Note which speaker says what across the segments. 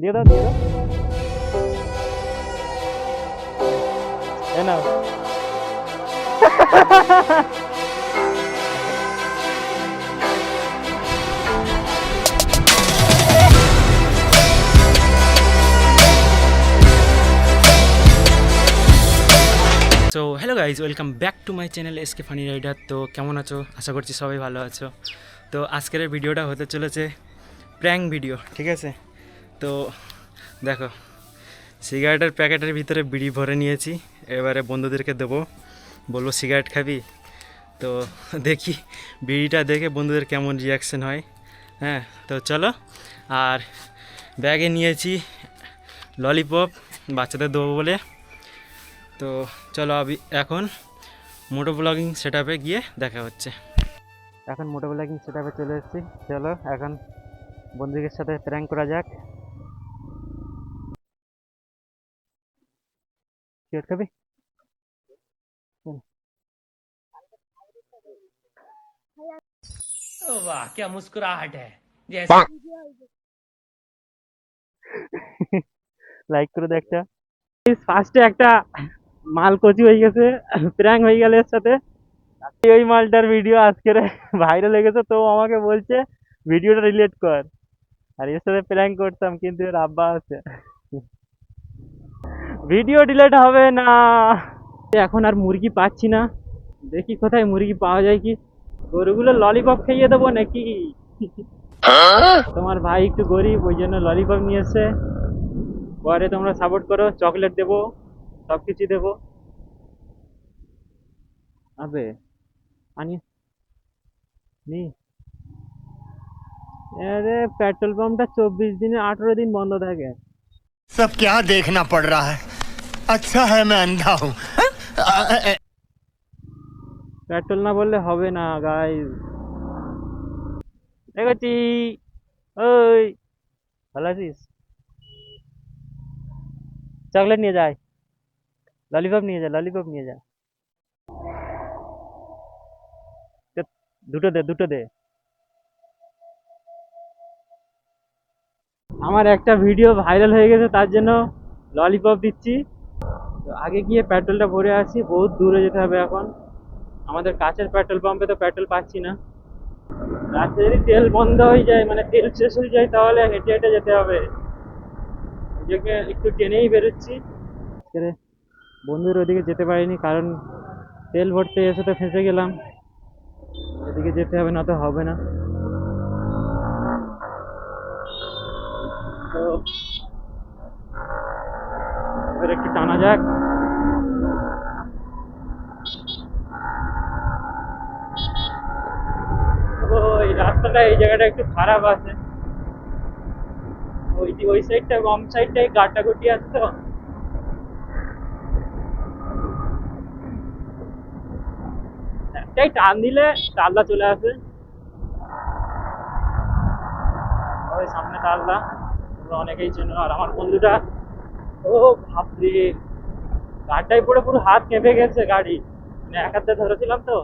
Speaker 1: দিয়ে দাও দিয়ে দাও, এ নাও। So hello guys, welcome back to my channel SK Funny Rider. তো কেমন আছো? আশা করছি সবাই ভালো আছো। তো আজকের ভিডিওটা হতে চলেছে প্র্যাঙ্ক ভিডিও, ঠিক আছে? তো দেখো, সিগারেটের প্যাকেটের ভিতরে বিড়ি ভরে নিয়েছি। এবারে বন্ধুদেরকে দেবো, বলবো সিগারেট খাবি। তো দেখি বিড়িটা দেখে বন্ধুদের কেমন রিয়াকশান হয়। হ্যাঁ, তো চলো। আর ব্যাগে নিয়েছি ললিপপ, বাচ্চাদের দেবো বলে। তো চলো এখন মোটো ব্লগিং সেট আপে গিয়ে দেখা হচ্ছে। এখন মোটো ব্লগিং সেট আপে চলে এসেছি। চলো এখন বন্ধুদের সাথে প্র্যাঙ্ক করা যাক। সিগারেট খাবি?
Speaker 2: वाह क्या मुस्कुराहट है जैसे
Speaker 1: লাইক করে দে একটা। ফার্স্টে একটা মাল কচি হয়ে গেছে, প্র্যাঙ্ক হয়ে গেল এর সাথে। ওই মালটার ভিডিও আজকের ভাইরাল হয়ে গেছে, তো আমাকে বলছে ভিডিওটা রিলেট কর। আর এর সাথে প্র্যাঙ্ক করতাম, কিন্তু এর আব্বা আছে। ভিডিও ডিলেট হবে না। এখন আর মুরগি পাচ্ছি না, দেখি কোথায় মুরগি পাওয়া যায়। কি গরুগুলো ললিপপ খাইয়ে দেবো নাকি? তোমার ভাই একটু গরিব, ওই জন্য ললিপপ নিয়ে এসে, পরে তোমরা সাপোর্ট করো, চকলেট দেবো, সব কিছু দেবো। আবে আনি নি। আরে পেট্রোল পাম্পটা 24 দিনে 18 দিন বন্ধ থাকে।
Speaker 3: सब क्या देखना पड़ रहा है। अच्छा है मैं अंधा हूँ।
Speaker 1: পেট্রোল না বললে হবে না গাইস। দেখছি। ওই ভালো আছিস? চকলেট নিয়ে যায়, ললিপপ নিয়ে যা, ললিপপ নিয়ে যা। তে, দুটো দে, দুটো দে। আমার একটা ভিডিও ভাইরাল হয়ে গেছে, তার জন্য ললিপপ দিচ্ছি। তো আগে গিয়ে পেট্রোলটা ভরে আসি, বহুত দূরে যেতে হবে এখন। আমাদের কাছের পেট্রোল পাম্পে তো পেট্রোল পাচ্ছি না। রাতে যদি তেল বন্ধ হয়ে যায়, মানে তেল শেষ হয়ে যায়, তাহলে হেঁটে হেঁটে যেতে হবে। ওই জন্য একটু টেনেই বেরোচ্ছি। আজকে বন্ধুর ওদিকে যেতে পারিনি, কারণ তেল ভরতে এসে তো ফেঁসে গেলাম। এদিকে যেতে হবে, না তো হবে না। তো এবার একটু টানা যাক। ওই রাস্তাটা, এই জায়গাটা একটু খারাপ আছে। ওই সাইডটা, বাম সাইডটাই গাড্ডাগুড্ডি আছে। তো একটাই টান দিলে টাল্লা চলে আসে। ওই সামনে টাল্লা, তোমরা অনেকেই চেনো। আর আমার বন্ধুটা, ও ভাবরে, গাড্ডায় পড়ে পুরো হাত কেঁপে গেছে গাড়ি, মানে এক হাতে ধরেছিলাম তো।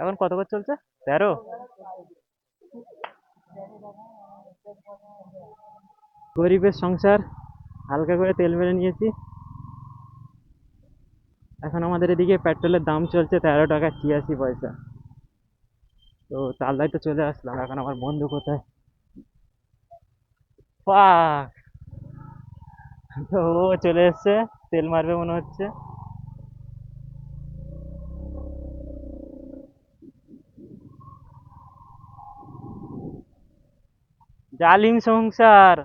Speaker 1: এখন কত করে চলছে? 13। গরিবের সংসার, হালকা করে তেল মেরে নিয়েছি। এখন আমাদের এদিকে পেট্রোলের দাম চলছে 13 টাকা 86 পয়সা। তো তাল্লায় তো চলে আসলাম। এখন আমার বন্ধু কোথায়? ফাক, তো ও চলে এসছে, তেল মারবে মনে হচ্ছে। জালিম সংসার,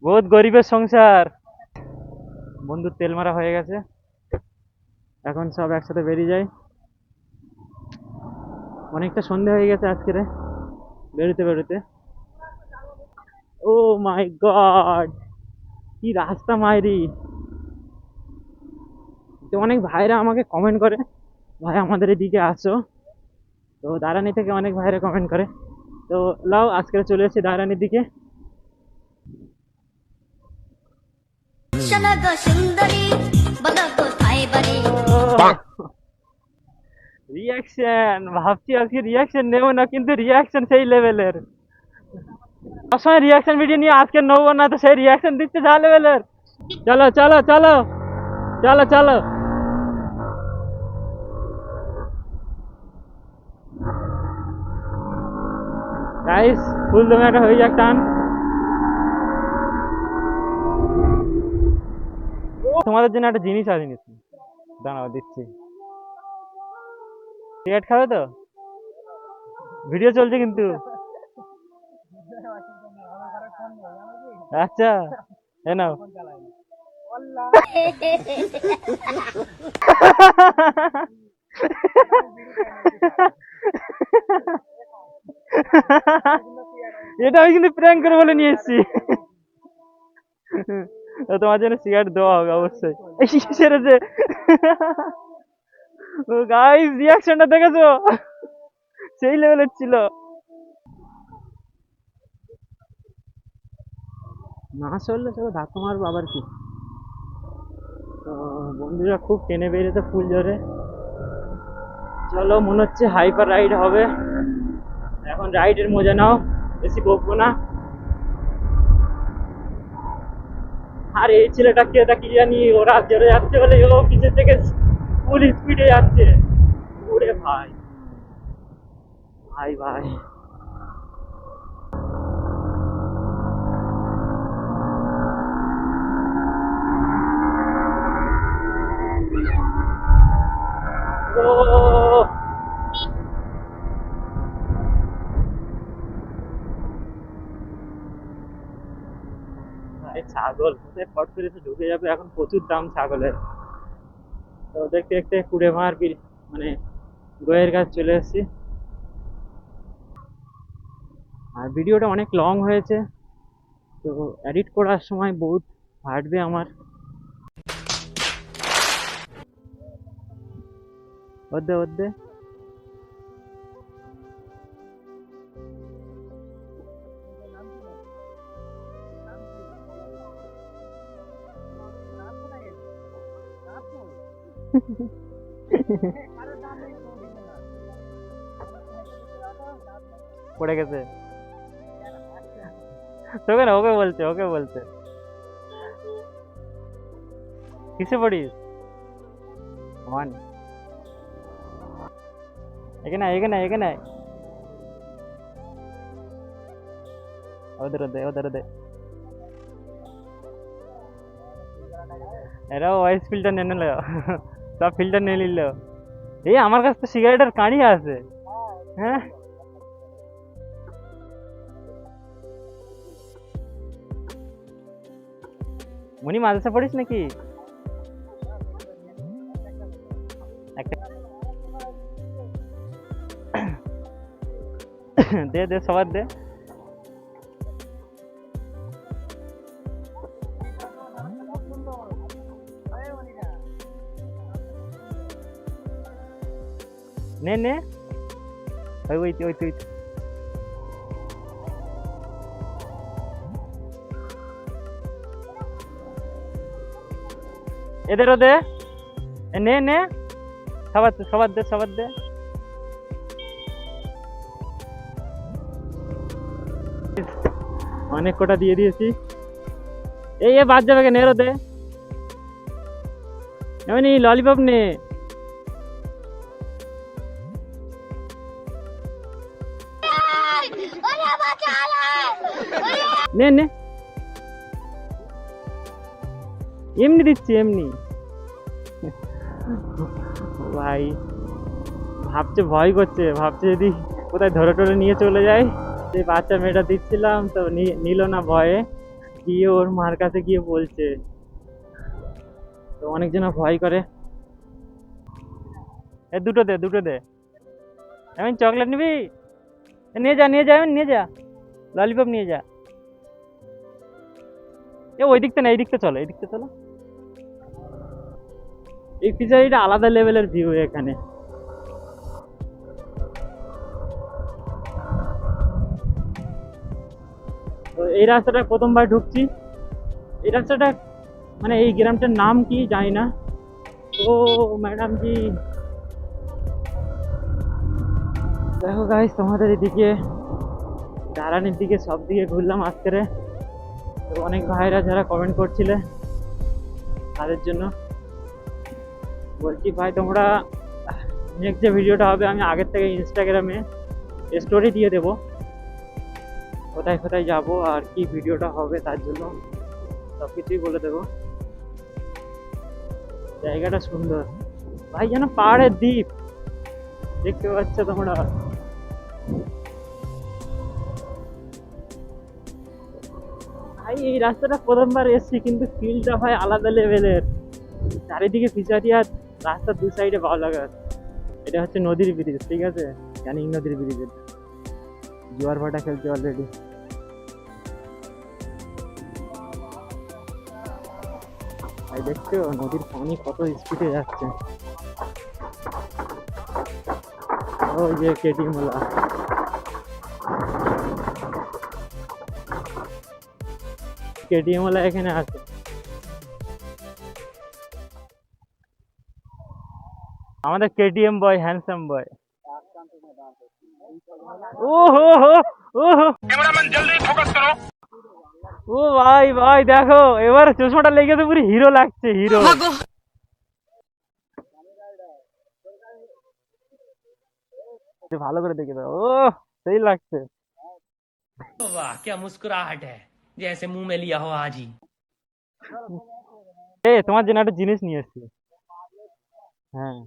Speaker 1: বহুত গরিবের সংসার। বন্ধুর তেল মারা হয়ে গেছে, এখন সব একসাথে বেরিয়ে যায়। অনেকটা সন্ধে হয়ে গেছে আজকে বেরোতে বেরোতে। ও মাই গড, কি রাস্তা মাইরি! তো অনেক ভাইরা আমাকে কমেন্ট করে, ভাই আমাদের এদিকে আসো। তো দাঁড়ানি থেকে অনেক ভাইরা কমেন্ট করে। তো লাও, আজকে চলে এসেছি দাঁড়ানির দিকে। রিয়াকশন ভাবছি আজকে রিয়াকশন নেবো না, কিন্তু রিয়াকশন সেই লেভেলের। সবসময় রিয়াকশন ভিডিও নিয়ে আজকে নেবো না, তো সেই রিয়াকশন দিচ্ছে যা লেভেলের। চলো চলো চলো চলো চলো। গাইস ফুল দমে একটা হয়ে যাক টান। তোমাদের জন্য একটা জিনিস আছে, নিচ্ছি দাঁড়াও দিচ্ছি। সিগারেট খাবে তো? ভিডিও চলছে কিন্তু। আচ্ছা এ নাও। এটা আমি কিন্তু প্র্যাঙ্ক করে বলে নিয়ে এসেছি। তো তোমার জন্য সিগারেট দেওয়া হবে অবশ্যই। সেরেছে গাইস, রিয়াকশনটা দেখেছো? সেই লেভেলের ছিল। না চললে চলো ধাক্কা মারবো আবার কি। তো বন্ধুরা খুব টেনে বেরিয়েছে ফুল জোরে। চলো মনে হচ্ছে হাইপার রাইড হবে। এখন রাইডের মজা নাও, বেশি বকবো না। আর এই ছেলেটাকে কি জানি ওরা জোরে যাচ্ছে বলে ও পিছের থেকে ফুল স্পিডে যাচ্ছে। ওরে ভাই ভাই ভাই। ও ছাগল কোথায় ফট করে এসে ঢুকে যাবে, এখন প্রচুর দাম ছাগলের। তো দেখতে দেখতে কুড়েমার মানে গোয়ের কাছে চলে এসেছি। আর ভিডিওটা অনেক লং হয়েছে, তো এডিট করার সময় বহুত ফাটবে আমার। ওদে ওদে পড়ে গেছে। তোকে না, ওকে বলছে, ওকে বলছে। কিসে পড়িস? ওয়ান। এখানে এখানে এখানে ওদের দে ওদের দে। এরাও ওয়াইস ফিল্টার নিয়ে নিল, সব ফিল্টার নিয়ে নিল। এই আমার কাছে তো সিগারেটের কাঁড়ি আছে। হ্যাঁ মনি, মাদ্রাসা পড়িস নাকি? দে দে সবার দে। নে নে ওই ওই ওই তুই। এদেরও দে। নে নে সবার সবার দে সবার দে। অনেক কটা দিয়ে দিয়েছি। এই এ বাদ যাবে, নেরো দে। এমনি ললিপপ নে। নে নে এমনি দিচ্ছি এমনি। ভাই ভাবছে, ভয় করছে, ভাবছে যদি কোথায় ধরে টরে নিয়ে চলে যায়। যে বাচ্চা মেয়েটা দিচ্ছিলাম তো নিল না ভয়ে, গিয়ে ওর মার কাছে গিয়ে বলছে। তো অনেকজন ভয় করে। এ দুটো দে দুটো দে। এমন চকলেট নিবি? নিয়ে যা নিয়ে যা, এমন নিয়ে যা, ললিপপ নিয়ে যা। এ ওই দিকটা না, এই দিকটা চলো, এই দিকটা চলো। এই পিছারিটা আলাদা লেভেলের ভিউ এখানে। তো এই রাস্তাটা প্রথমবার ঢুকছি। এই রাস্তাটা মানে এই গ্রামটার নাম কি জানি না। তো ম্যাডাম জি দেখো গাইস, তোমাদের এদিকে দাঁড়ানির দিকে সব দিকে ঘুরলাম আজকে। তো অনেক ভাইরা যারা কমেন্ট করছিলে তাদের জন্য বলছি, ভাই তোমরা নেক্সট যে ভিডিওটা হবে আমি আগের থেকে ইনস্টাগ্রামে স্টোরি দিয়ে দেবো, কোথায় কোথায় যাবো আর কি ভিডিওটা হবে তার জন্য সব কিছুই বলে দেবো। জায়গাটা সুন্দর ভাই, যেন পাহাড়ের দ্বীপ দেখতে পাচ্ছ তোমরা। ভাই এই রাস্তাটা প্রথমবার এসছি, কিন্তু ফিলটা ভাই আলাদা লেভেলের। চারিদিকে ফিশারি আর রাস্তার দু সাইডে ভালো লাগা। এটা হচ্ছে নদীর ব্রিজ, ঠিক আছে, ক্যানিং নদীর ব্রিজ। জোয়ার ভাটা খেলছে অলরেডি। ভাই দেখছো নদীর পানি কত স্পিডে যাচ্ছে। ওই যে কেটিএম ওলা, কেটিএম ওলা এখানে আছে। আমাদের কেটিএম বয়, হ্যান্ডসাম বয়। ও হো হো, ও হো,
Speaker 3: कैमरामैन जल्दी फोकस करो।
Speaker 1: ও ভাই ভাই দেখো এবার চশমাটা লেগেছে, পুরো হিরো লাগছে, হিরো। ভালো করে দেখে দাও, ও সেই লাগছে।
Speaker 2: वाह क्या मुस्कुराहट है, जैसे मुंह में लिया हो आज ही।
Speaker 1: এ তোমার জন্য একটা জিনিস নিয়ে এসেছি। হ্যাঁ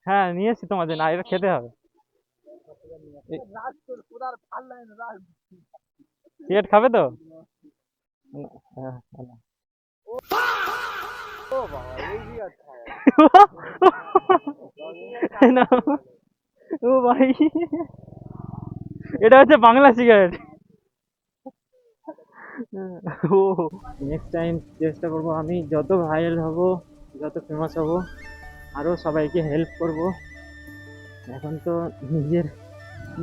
Speaker 1: হ্যাঁ নিয়ে এসেছি তোমার জন্য, এটা খেতে হবে। সিগারেট খাবে তো? হ্যাঁ, হ্যাঁ। না, ও ভাই এটা হচ্ছে বাংলা সিগারেট। ও নেক্সট টাইম চেষ্টা করবো আমি যত ভাইরাল হব, যত ফেমাস হব, আরও সবাইকে হেল্প করব। এখন তো নিজের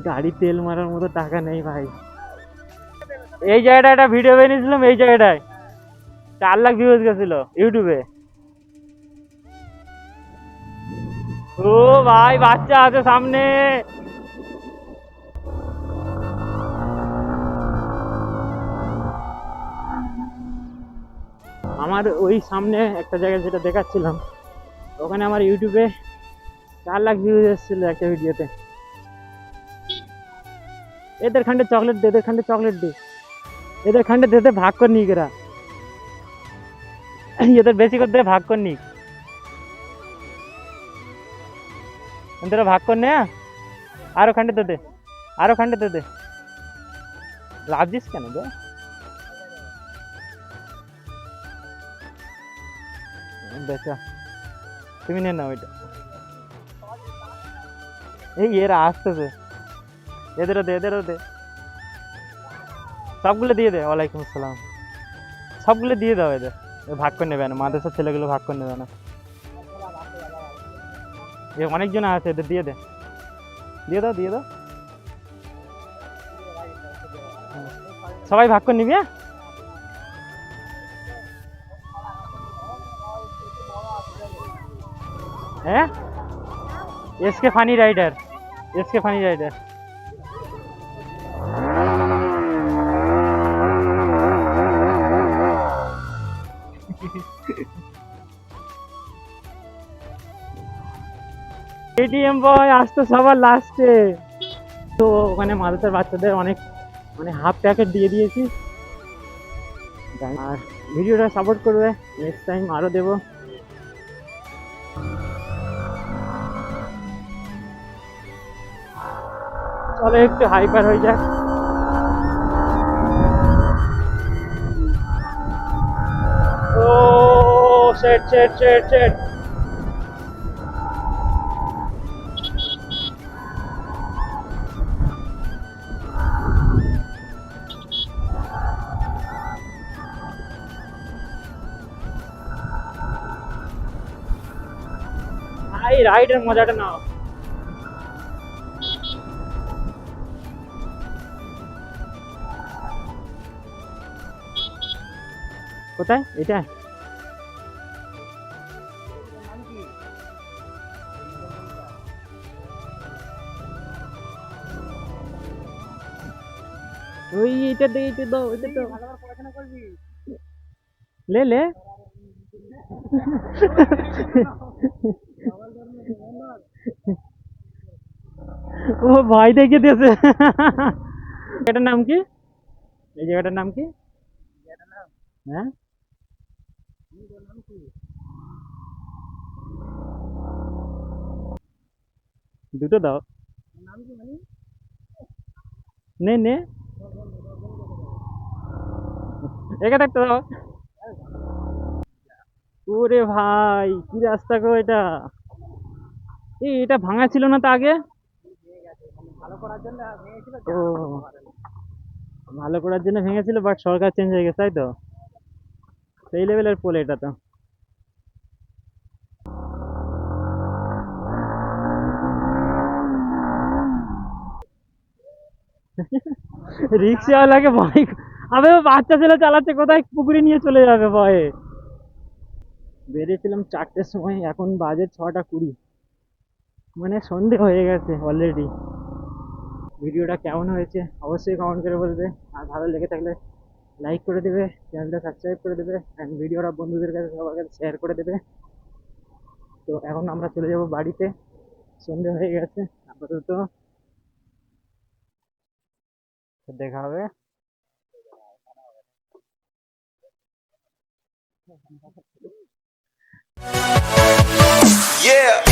Speaker 1: গাড়ি তেল মারার মতো টাকা নেই ভাই। এই জায়গাটা একটা ভিডিও বানিয়েছিলাম, এই জায়গাটায় 4 লাখ ভিউজ গেছিল ইউটিউবে। ও ভাই বাচ্চা আছে সামনে। আমার ওই সামনে একটা জায়গায় যেটা দেখাচ্ছিলাম, ওখানে আমার ইউটিউবে 4 লাখ ভিউজ এসেছিল একটা ভিডিওতে। এদের খান্ডে চকলেট দে, এদের খান্ডে চকলেট দে, এদের খান্ডে দে, ভাগ কর নিক এরা, এদের বেশি করে দে, ভাগ কর নিক, তোরা ভাগ কর নে। আরো খান্ডে দে, আরো খান্ডে দে। লাভ দিস কেন দে? বেচা তুমি নে না ওইটা। এই এরা আসতেছে, এদেরও দে, এদেরও দে, সবগুলো দিয়ে দে। ওয়ালাইকুম আসসালাম। সবগুলো দিয়ে দাও, এদের ভাগ করে নেবে না, মাদ্রাসার ছেলেগুলো ভাগ করে নেবে না। এ অনেকজন আছে, এদের দিয়ে দে, দিয়ে দাও, দিয়ে দাও। সবাই ভাগ করে নিবি। হ্যাঁ SK Funny Rider, SK Funny Rider. ATM boy আসতো সবার লাস্টে। তো ওখানে মাদ্রাসার বাচ্চাদের অনেক মানে হাফ প্যাকেট দিয়ে দিয়েছি। আর ভিডিওটা সাপোর্ট করবে, নেক্সট টাইম আরও দেবো। চলো একটু হাইপার হয়ে যাক। ও সেট সেট সেট সেট। ভাই রাইডের মজাটা নাও। কোথায় এটা? ওই এটা দে, এটা দাও, এটা দাও। লে লে। ও ভাই দেখে দিয়েছে। এটার নাম কি? এই জায়গাটার নাম কি? হ্যাঁ, দুটো দাও। নে নে, একা থাকতে দাও। ওরে ভাই, কি রাস্তা গো এটা! এটা ভাঙা ছিল না তো আগে? ও, ভালো করার জন্য ভেঙেছিল, বাট সরকার চেঞ্জ হয়ে গেছে, তাই তো? সেই লেভেলের পোল এটা তো। রিক্সাওয়ালাকে ভয়, আবে ও বাচ্চা ছেলে চালাচ্ছে, কোথায় পুকুরে নিয়ে চলে যাবে ভয়ে। বেরিয়েছিলাম 4টের সময়, এখন বাজে 6টা 20, মানে সন্ধে হয়ে গেছে অলরেডি। ভিডিওটা কেমন হয়েছে অবশ্যই কমেন্ট করে বলবে, আর ভালো লেগে থাকলে লাইক করে দেবে, চ্যানেলটা সাবস্ক্রাইব করে দেবে, অ্যান্ড ভিডিওটা বন্ধুদের কাছে সবার কাছে শেয়ার করে দেবে। তো এখন আমরা চলে যাব বাড়িতে, সন্ধে হয়ে গেছে আপাতত। তো দেখা হবে।
Speaker 4: Yeah.